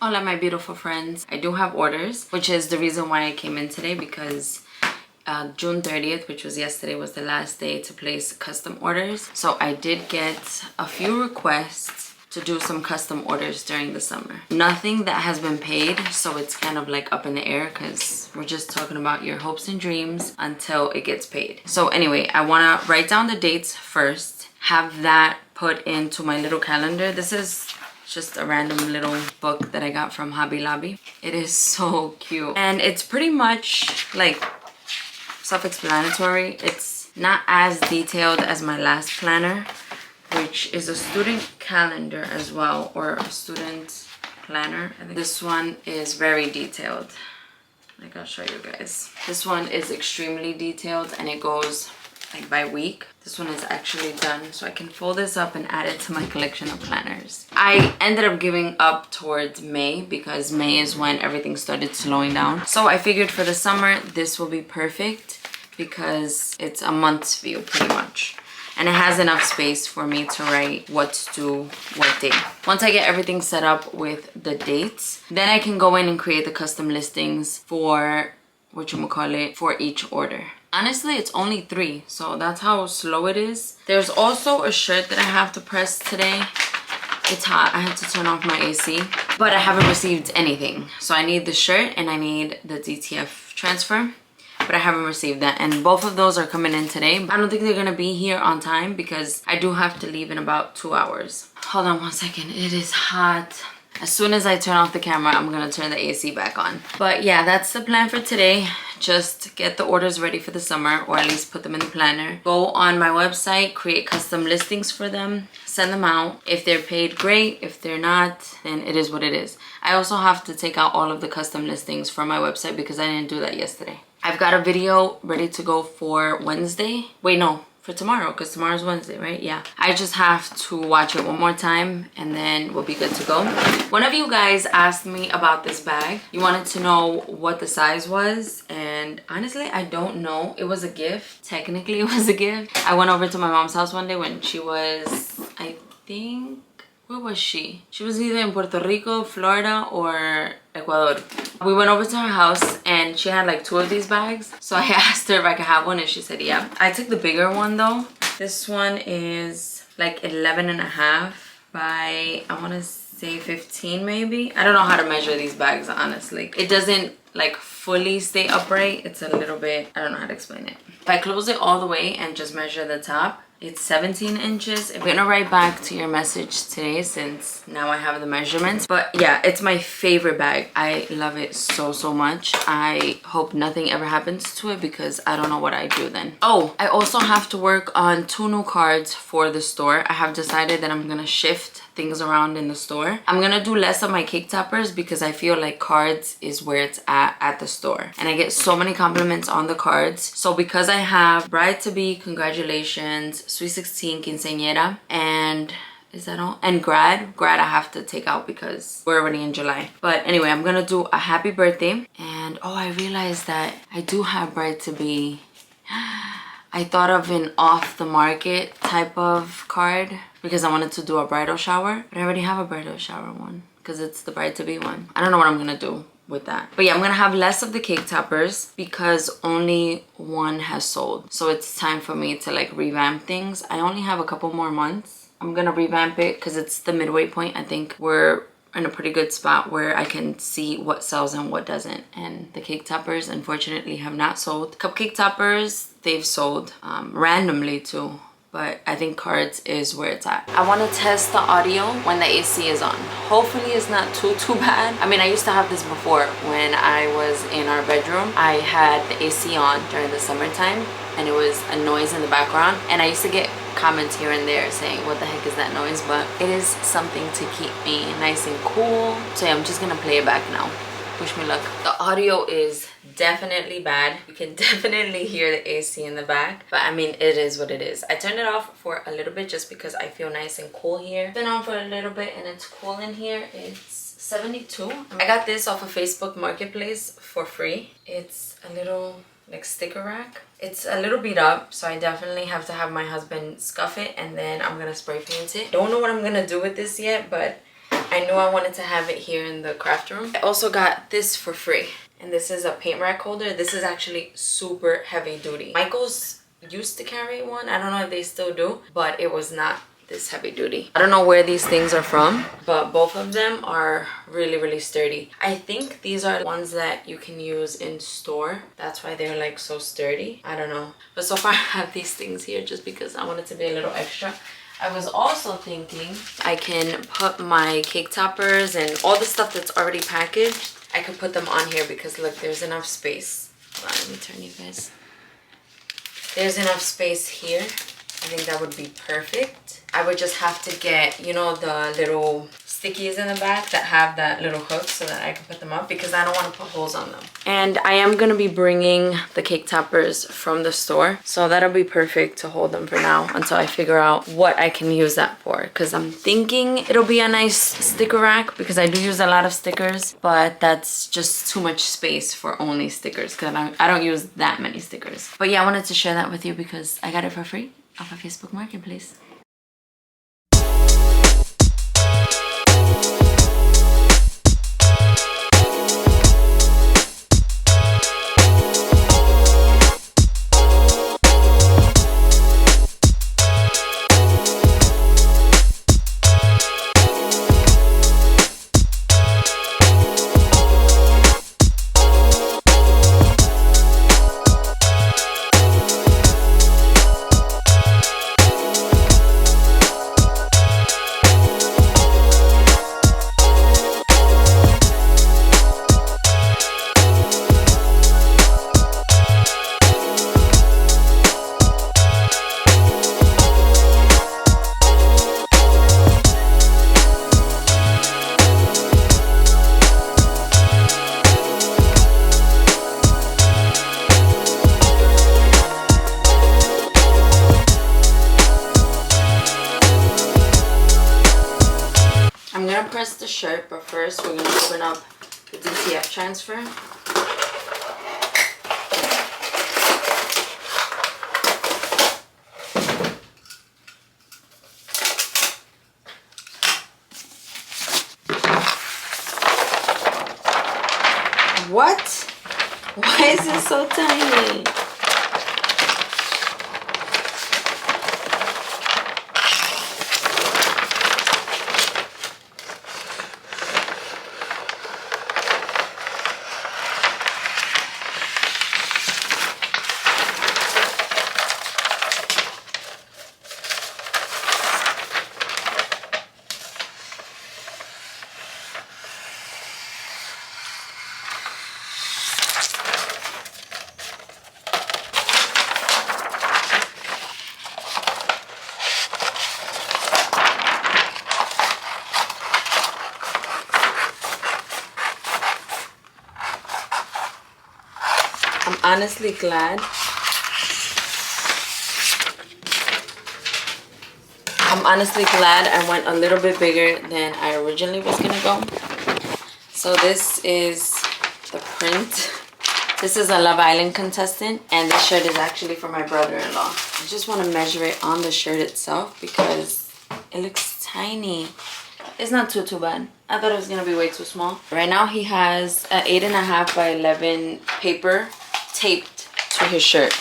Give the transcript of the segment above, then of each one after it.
Hola my beautiful friends. I do have orders, which is the reason why I came in today, because June 30th, which was yesterday, was the last day to place custom orders. So I did get a few requests to do some custom orders during the summer. Nothing that has been paid, so it's kind of like up in the air because we're just talking about your hopes and dreams until it gets paid. So anyway, I want to write down the dates first, have that put into my little calendar. This is just a random little book that I got from Hobby Lobby. It is so cute and it's pretty much like self-explanatory. It's not as detailed as my last planner, which is a student calendar as well, or a student planner. I think this one is very detailed. Like, I'll show you guys. This one is extremely detailed and it goes like by week. This one is actually done, so I can fold this up and add it to my collection of planners. I ended up giving up towards May because May is when everything started slowing down. So I figured for the summer, this will be perfect because it's a month's view pretty much. And it has enough space for me to write what to do, what day. Once I get everything set up with the dates, then I can go in and create the custom listings for whatchamacallit, for each order. Honestly, it's only 3, so that's how slow it is. There's also a shirt that I have to press today. It's hot. I had to turn off my AC, but I haven't received anything. So I need the shirt and I need the DTF transfer, but I haven't received that, and both of those are coming in today. I don't think they're gonna be here on time because I do have to leave in about 2 hours. Hold on one second. It is hot. As soon as I turn off the camera, I'm gonna turn the AC back on. But yeah, that's the plan for today. Just get the orders ready for the summer, or at least put them in the planner. Go on my website, create custom listings for them, send them out. If they're paid, great. If they're not, then it is what it is. I also have to take out all of the custom listings from my website because I didn't do that yesterday. I've got a video ready to go for Wednesday. Wait, no, for tomorrow, because tomorrow's Wednesday, right? Yeah. I just have to watch it one more time and then we'll be good to go. One of you guys asked me about this bag. You wanted to know what the size was, and honestly, I don't know. It was a gift. Technically, it was a gift. I went over to my mom's house one day when she was, I think, where was she? She was either in Puerto Rico, Florida, or Ecuador. We went over to her house and she had like 2 of these bags. So I asked her if I could have one and she said yeah. I took the bigger one though. This one is like 11.5 by, I want to say 15 maybe. I don't know how to measure these bags, honestly. It doesn't like fully stay upright. It's a little bit, I don't know how to explain it. If I close it all the way and just measure the top, it's 17 inches. I'm gonna write back to your message today since now I have the measurements. But yeah, it's my favorite bag. I love it so much. I hope nothing ever happens to it because I don't know what I'd do then. Oh, I also have to work on 2 new cards for the store. I have decided that I'm gonna shift things around in the store. I'm gonna do less of my cake toppers because I feel like cards is where it's at the store, and I get so many compliments on the cards. So because I have bride to be, congratulations, sweet 16, quinceañera, and is that all? And grad I have to take out because we're already in July. But anyway, I'm gonna do a happy birthday, and oh, I realized that I do have bride to be. I thought of an off the market type of card because I wanted to do a bridal shower, but I already have a bridal shower one because it's the bride to be one. I don't know what I'm gonna do with that, but yeah, I'm gonna have less of the cake toppers because only 1 has sold. So it's time for me to like revamp things. I only have a couple more months. I'm gonna revamp it because it's the midway point. I think we're in a pretty good spot where I can see what sells and what doesn't, and the cake toppers unfortunately have not sold. Cupcake toppers, they've sold randomly too, but I think cards is where it's at. I want to test the audio when the AC is on. Hopefully it's not too bad. I mean, I used to have this before when I was in our bedroom. I had the AC on during the summertime and it was a noise in the background, and I used to get comments here and there saying what the heck is that noise, but it is something to keep me nice and cool. So yeah, I'm just gonna play it back now. Wish me luck. The audio is definitely bad. You can definitely hear the AC in the back, but I mean, it is what it is. I turned it off for a little bit just because I feel nice and cool here. It's been on for a little bit and it's cool in here. It's 72. I got this off of Facebook Marketplace for free. It's a little like sticker rack. It's a little beat up, so I definitely have to have my husband scuff it and then I'm gonna spray paint it. Don't know what I'm gonna do with this yet, but I knew I wanted to have it here in the craft room. I also got this for free. And this is a paint rack holder. This is actually super heavy duty. Michael's used to carry one. I don't know if they still do, but it was not this heavy duty. I don't know where these things are from, but both of them are really, really sturdy. I think these are ones that you can use in store. That's why they're like so sturdy. I don't know. But so far I have these things here just because I wanted to be a little extra. I was also thinking I can put my cake toppers and all the stuff that's already packaged. I could put them on here because look, there's enough space. Hold on, let me turn you guys. There's enough space here. I think that would be perfect. I would just have to get, you know, the little stickies in the back that have that little hook so that I can put them up because I don't want to put holes on them. And I am going to be bringing the cake toppers from the store. So that'll be perfect to hold them for now until I figure out what I can use that for. Because I'm thinking it'll be a nice sticker rack because I do use a lot of stickers. But that's just too much space for only stickers because I don't use that many stickers. But yeah, I wanted to share that with you because I got it for free off of Facebook Marketplace. Press the shirt, but first we're going to open up the DTF transfer. What? Why is it so tiny? I'm honestly glad. I went a little bit bigger than I originally was gonna go. So this is the print. This is a Love Island contestant, and this shirt is actually for my brother-in-law. I just want to measure it on the shirt itself because it looks tiny. It's not too bad. I thought it was gonna be way too small. Right now he has an 8.5 by 11 paper taped to his shirt.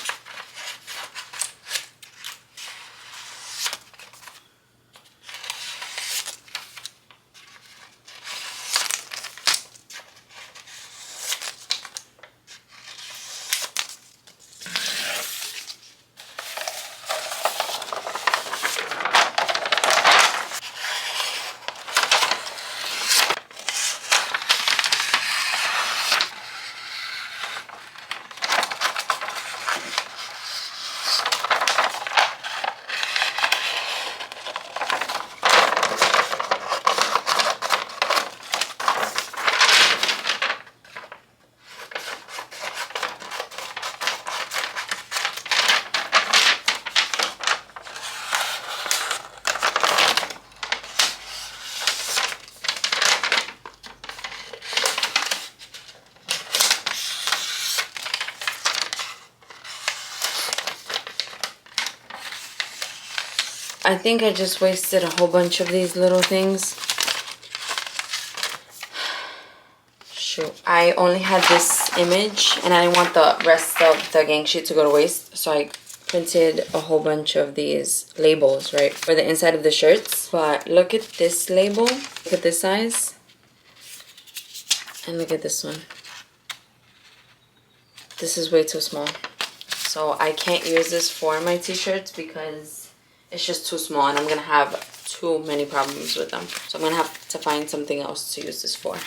I think I just wasted a whole bunch of these little things. shoot. I only had this image and I didn't want the rest of the gang sheet to go to waste. So I printed a whole bunch of these labels, right, for the inside of the shirts. But look at this label. Look at this size. And look at this one. This is way too small. So I can't use this for my t-shirts because it's just too small and I'm gonna have too many problems with them. So I'm gonna have to find something else to use this for.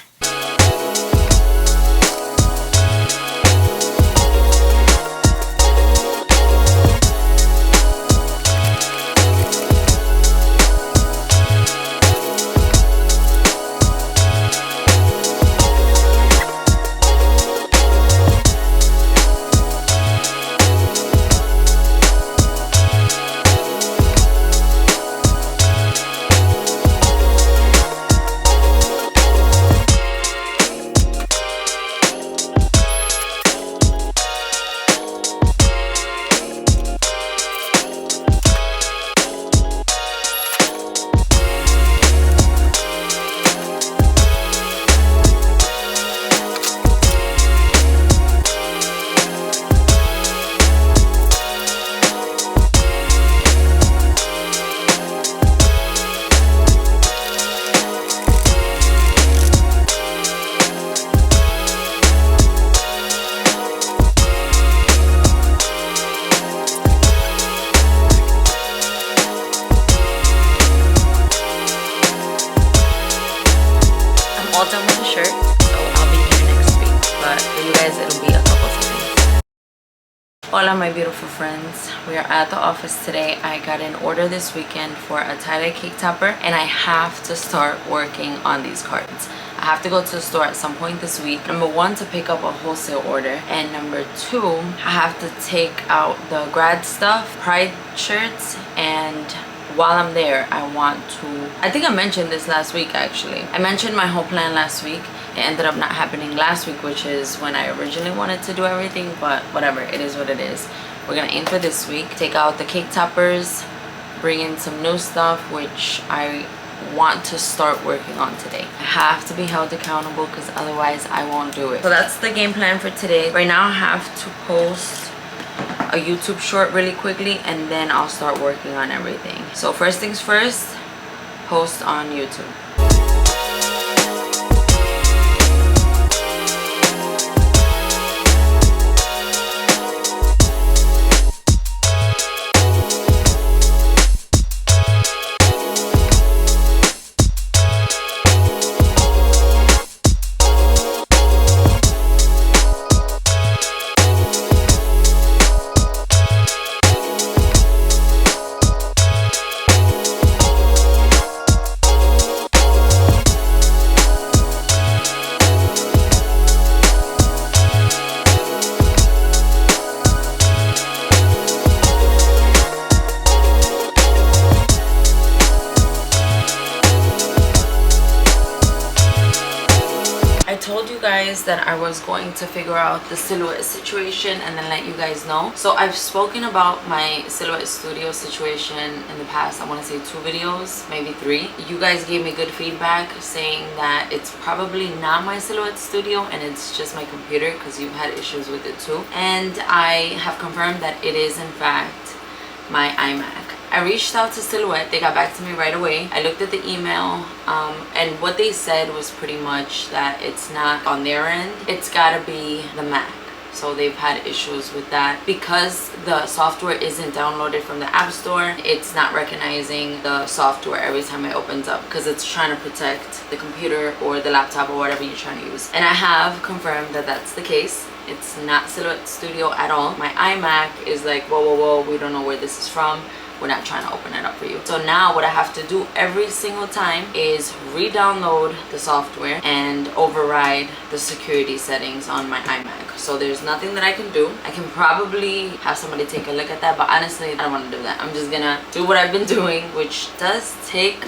All done with the shirt, so I'll be here next week, but for you guys it'll be a couple seconds. Hola my beautiful friends, we are at the office today. I got an order this weekend for a tie-dye cake topper and I have to start working on these cards. I have to go to the store at some point this week. Number one, to pick up a wholesale order, and number two, I have to take out the grad stuff, pride shirts, and while I'm there, I think I mentioned this last week actually. I mentioned my whole plan last week. It ended up not happening last week, which is when I originally wanted to do everything, but whatever, it is what it is. We're gonna aim for this week. Take out the cake toppers, bring in some new stuff, which I want to start working on today. I have to be held accountable because otherwise I won't do it. So that's the game plan for today. Right now I have to post a YouTube short really quickly and then I'll start working on everything. So first things first, post on YouTube. That I was going to figure out the silhouette situation and then let you guys know. So I've spoken about my silhouette studio situation in the past, I want to say 2 videos, maybe 3. You guys gave me good feedback saying that it's probably not my silhouette studio and it's just my computer because you've had issues with it too. And I have confirmed that it is in fact my iMac. I reached out to Silhouette, they got back to me right away. I looked at the email and what they said was pretty much that it's not on their end, it's gotta be the Mac. So they've had issues with that because the software isn't downloaded from the App Store. It's not recognizing the software every time it opens up because it's trying to protect the computer or the laptop or whatever you're trying to use. And I have confirmed that that's the case. It's not Silhouette Studio at all. My iMac is like, whoa, whoa, whoa, we don't know where this is from. We're not trying to open it up for you. So now what I have to do every single time is re-download the software and override the security settings on my iMac. So there's nothing that I can do. I can probably have somebody take a look at that, but honestly, I don't want to do that. I'm just gonna do what I've been doing, which does take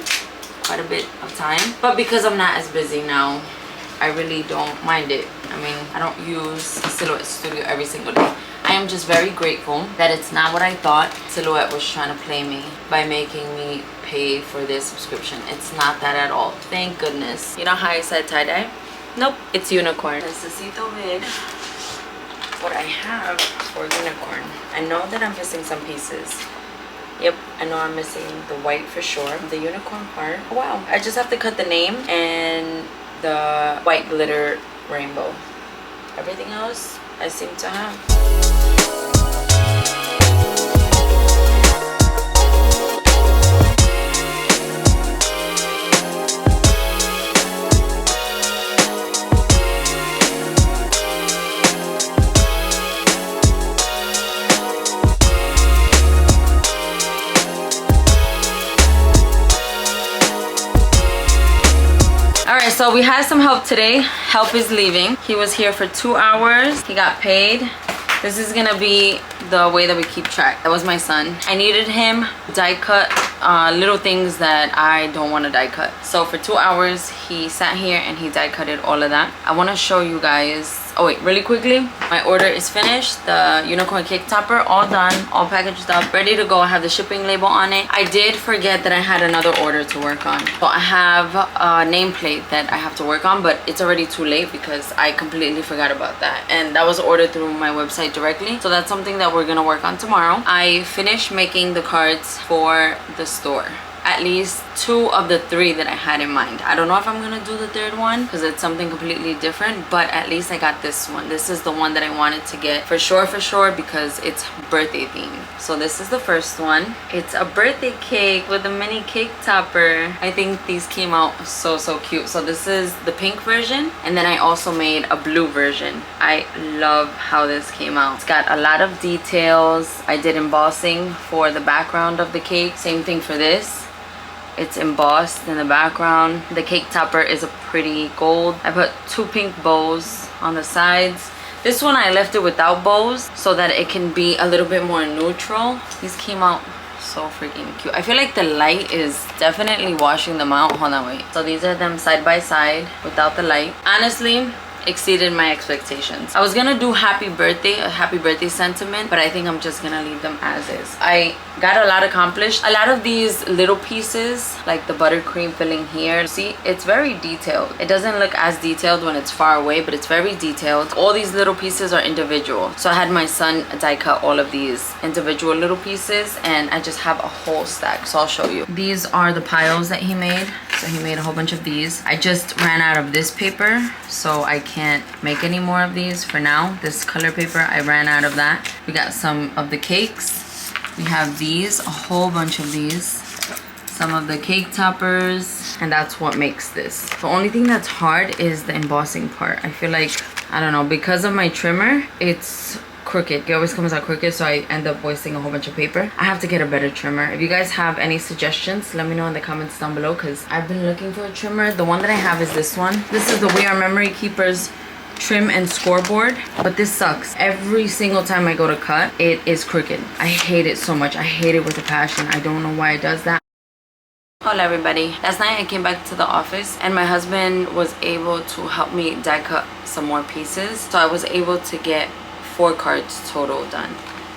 quite a bit of time. But because I'm not as busy now, I really don't mind it. I mean, I don't use Silhouette Studio every single day. I am just very grateful that it's not what I thought Silhouette was trying to play me by making me pay for their subscription. It's not that at all. Thank goodness. You know how I said tie-dye? Nope, it's unicorn. Necesito ver what I have for unicorn. I know that I'm missing some pieces. Yep, I know I'm missing the white for sure. The unicorn part. Oh, wow. I just have to cut the name and the white glitter rainbow. Everything else I seem to have. Alright, so we had some help today. Help is leaving. He was here for 2 hours. He got paid. This is gonna be the way that we keep track. That was my son. I needed him die cut little things that I don't want to die cut. So for 2 hours he sat here and he die cutted all of that. I want to show you guys. Oh wait, really quickly, my order is finished. The unicorn cake topper, all done, all packaged up, ready to go. I have the shipping label on it. I did forget that I had another order to work on. So I have a nameplate that I have to work on, but it's already too late because I completely forgot about that. And that was ordered through my website directly. So that's something that we're gonna work on tomorrow. I finished making the cards for the store. At least 2 of the 3 that I had in mind. I don't know if I'm gonna do the 3rd one because it's something completely different, but at least I got this one. This is the one that I wanted to get for sure because it's birthday themed. So this is the first one. It's a birthday cake with a mini cake topper. I think these came out so cute. So this is the pink version, and then I also made a blue version. I love how this came out. It's got a lot of details. I did embossing for the background of the cake. Same thing for this. It's embossed in the background. The cake topper is a pretty gold. I put 2 pink bows on the sides. This one I left it without bows so that it can be a little bit more neutral. These came out so freaking cute. I feel like the light is definitely washing them out. Hold on, wait. So these are them side by side without the light. Honestly, exceeded my expectations. I was gonna do a happy birthday sentiment, but I think I'm just gonna leave them as is. I got a lot accomplished. A lot of these little pieces, like the buttercream filling here, see, it's very detailed. It doesn't look as detailed when it's far away, but it's very detailed. All these little pieces are individual. So I had my son die cut all of these individual little pieces, and I just have a whole stack, so I'll show you. These are the piles that he made. So he made a whole bunch of these. I just ran out of this paper, so I can't make any more of these for now. This color paper, I ran out of that. We got some of the cakes. We have these, a whole bunch of these. Some of the cake toppers, and that's what makes this. The only thing that's hard is the embossing part. I feel like, I don't know, because of my trimmer, it's crooked. It always comes out crooked, so I end up wasting a whole bunch of paper. I have to get a better trimmer. If you guys have any suggestions, let me know in the comments down below, because I've been looking for a trimmer. The one that I have is this one. This is the We Are Memory Keepers trim and scoreboard, but this sucks. Every single time I go to cut, it is crooked. I hate it so much. I hate it with a passion. I don't know why it does that. Hola everybody. Last night I came back to the office and my husband was able to help me die cut some more pieces. So I was able to get 4 cards total done.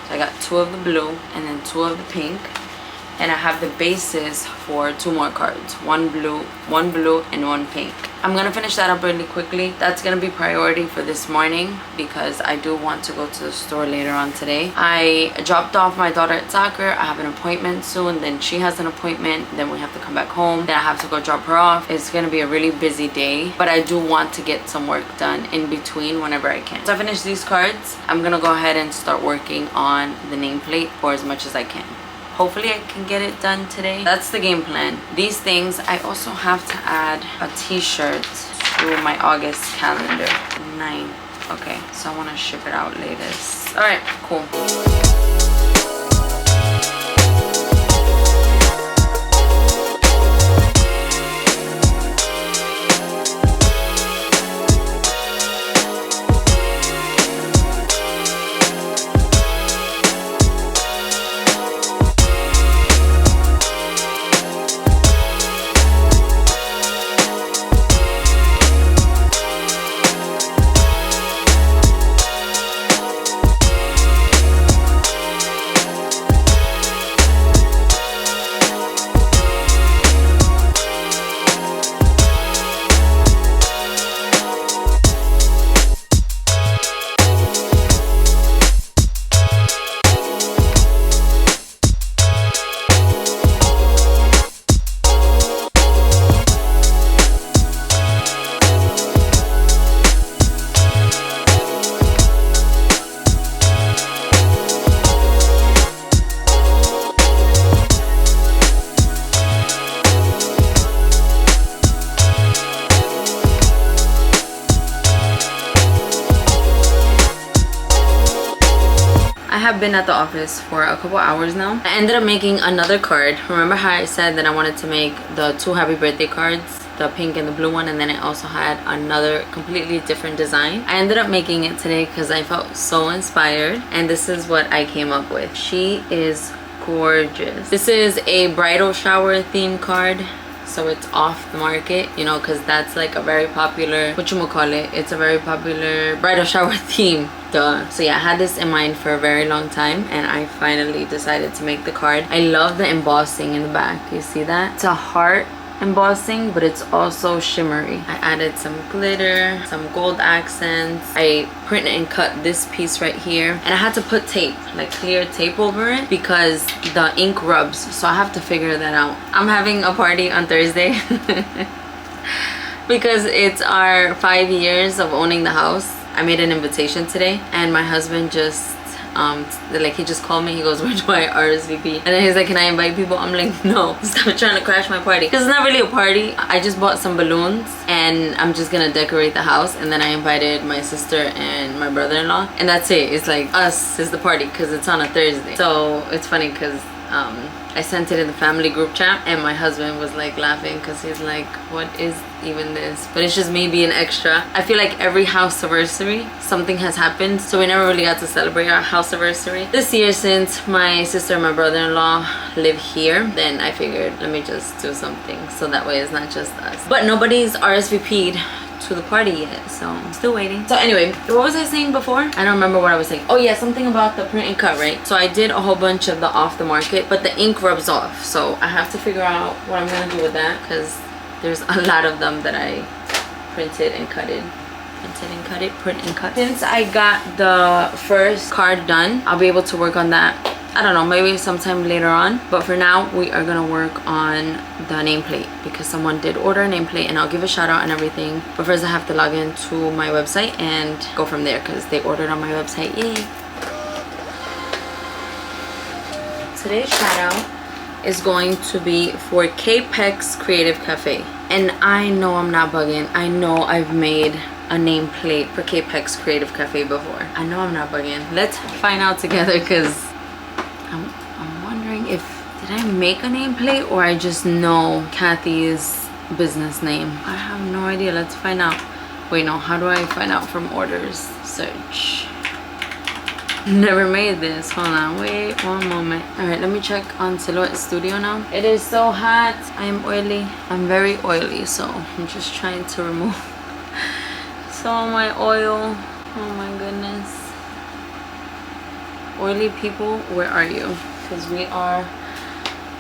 So I got 2 of the blue and then 2 of the pink. And I have the bases for 2 more cards. 1 blue, and 1 pink. I'm gonna finish that up really quickly. That's gonna be priority for this morning because I do want to go to the store later on today. I dropped off my daughter at soccer. I have an appointment soon. Then she has an appointment. Then we have to come back home. Then I have to go drop her off. It's gonna be a really busy day, but I do want to get some work done in between whenever I can. So I finish these cards. I'm gonna go ahead and start working on the nameplate for as much as I can. Hopefully I can get it done today. That's the game plan. These things, I also have to add a t-shirt to my August calendar. 9. Okay, so I want to ship it out latest. All right, cool. have been at the office for a couple hours now. I ended up making another card. Remember how I said that I wanted to make the 2 happy birthday cards, the pink and the blue one, and then I also had another completely different design. I ended up making it today because I felt so inspired, and this is what I came up with. She is gorgeous. This is a bridal shower theme card, so it's off the market, you know, because that's like a very popular, whatchamacallit, it's a very popular bridal shower theme. Duh. So yeah, I had this in mind for a very long time, and I finally decided to make the card. I love the embossing in the back. You see that? It's a heart embossing, but it's also shimmery. I added some glitter, some gold accents. I printed and cut this piece right here, and I had to put tape, like clear tape over it, because the ink rubs, so I have to figure that out. I'm having a party on Thursday because it's our 5 years of owning the house. I made an invitation today, and my husband just like, he just called me. He goes, where do I RSVP? And then he's like, can I invite people? I'm like, no, stop trying to crash my party, because it's not really a party. I just bought some balloons, and I'm just gonna decorate the house, and then I invited my sister and my brother-in-law, and that's it. It's like us is the party because it's on a Thursday. So it's funny because I sent it in the family group chat, and my husband was like laughing because he's like, what is even this? But it's just me being extra. I feel like every house anniversary something has happened, so we never really got to celebrate our house anniversary this year. Since my sister and my brother-in-law live here, then I figured let me just do something so that way it's not just us. But nobody's RSVP'd to the party yet, so I'm still waiting. So anyway, what was I saying before? I don't remember what I was saying. Oh yeah, something about the print and cut, right? So I did a whole bunch of the off the market, but the ink rubs off, so I have to figure out what I'm gonna do with that, because there's a lot of them that I printed and cutted. Print and cut. Since I got the first card done, I'll be able to work on that, I don't know, maybe sometime later on. But for now, we are gonna work on the nameplate, because someone did order a nameplate, and I'll give a shout out and everything. But first I have to log into my website and go from there, because they ordered on my website. Yay! Today's shout out is going to be for Capex Creative Cafe. And I know I'm not bugging. I know I've made a nameplate for Capex Creative Cafe before. I know I'm not bugging. Let's find out together, because I'm wondering if, did I make a nameplate or I just know Kathy's business name? I have no idea. Let's find out. Wait, no, how do I find out from orders? Search. Never made this. Hold on, wait one moment. All right, let me check on Silhouette Studio now. It is so hot. I am oily. I'm very oily, so I'm just trying to remove some of my oil. Oh my goodness. Oily people, where are you? Because we are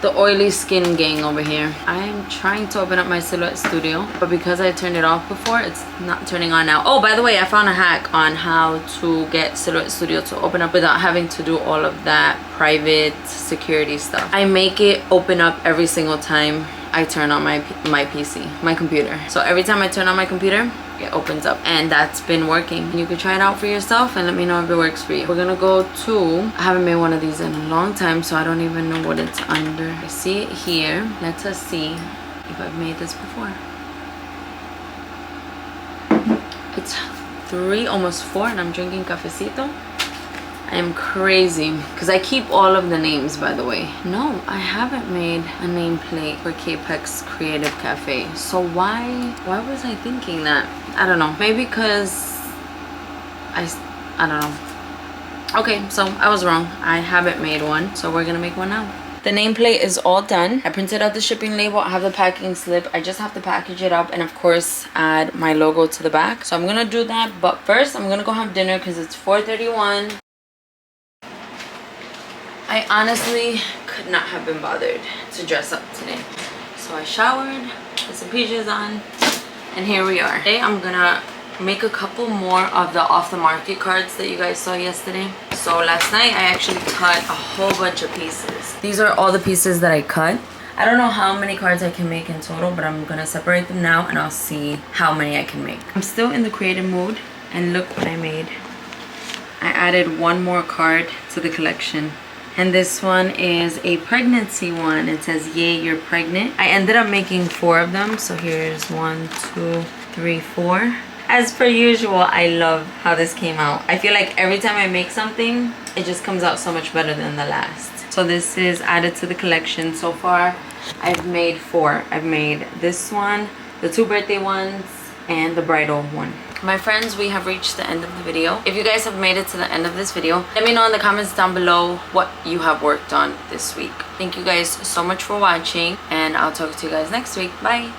the oily skin gang over here. I'm trying to open up my Silhouette Studio, but because I turned it off before, it's not turning on now. Oh, by the way, I found a hack on how to get Silhouette Studio to open up without having to do all of that private security stuff. I make it open up every single time I turn on my PC, my computer. So every time I turn on my computer, it opens up, and that's been working. You can try it out for yourself and let me know if it works for you. We're gonna go to, I haven't made one of these in a long time, so I don't even know what it's under. I see it here. Let us see if I've made this before. It's 3, almost 4, and I'm drinking cafecito. I am crazy because I keep all of the names, by the way. No, I haven't made a nameplate for Capex Creative Cafe. So why was I thinking that? I don't know. Maybe because I don't know. Okay, so I was wrong. I haven't made one, so we're gonna make one now. The nameplate is all done. I printed out the shipping label. I have the packing slip. I just have to package it up and of course add my logo to the back. So I'm gonna do that, but first I'm gonna go have dinner because it's 4:31. I honestly could not have been bothered to dress up today. So I showered, put some PJs on, and here we are. Today I'm gonna make a couple more of the off the market cards that you guys saw yesterday. So last night I actually cut a whole bunch of pieces. These are all the pieces that I cut. I don't know how many cards I can make in total, but I'm gonna separate them now and I'll see how many I can make. I'm still in the creative mood, and look what I made. I added one more card to the collection. And this one is a pregnancy one. It says, yay, you're pregnant. I ended up making 4 of them. So here's 1, 2, 3, 4. I As per usual, I love how this came out. I feel like every time I make something, it just comes out so much better than the last. So this is added to the collection. So far, I've made 4. I've made this one, the 2 birthday ones, and the bridal one. My friends, we have reached the end of the video. If you guys have made it to the end of this video, let me know in the comments down below what you have worked on this week. Thank you guys so much for watching, and I'll talk to you guys next week. Bye.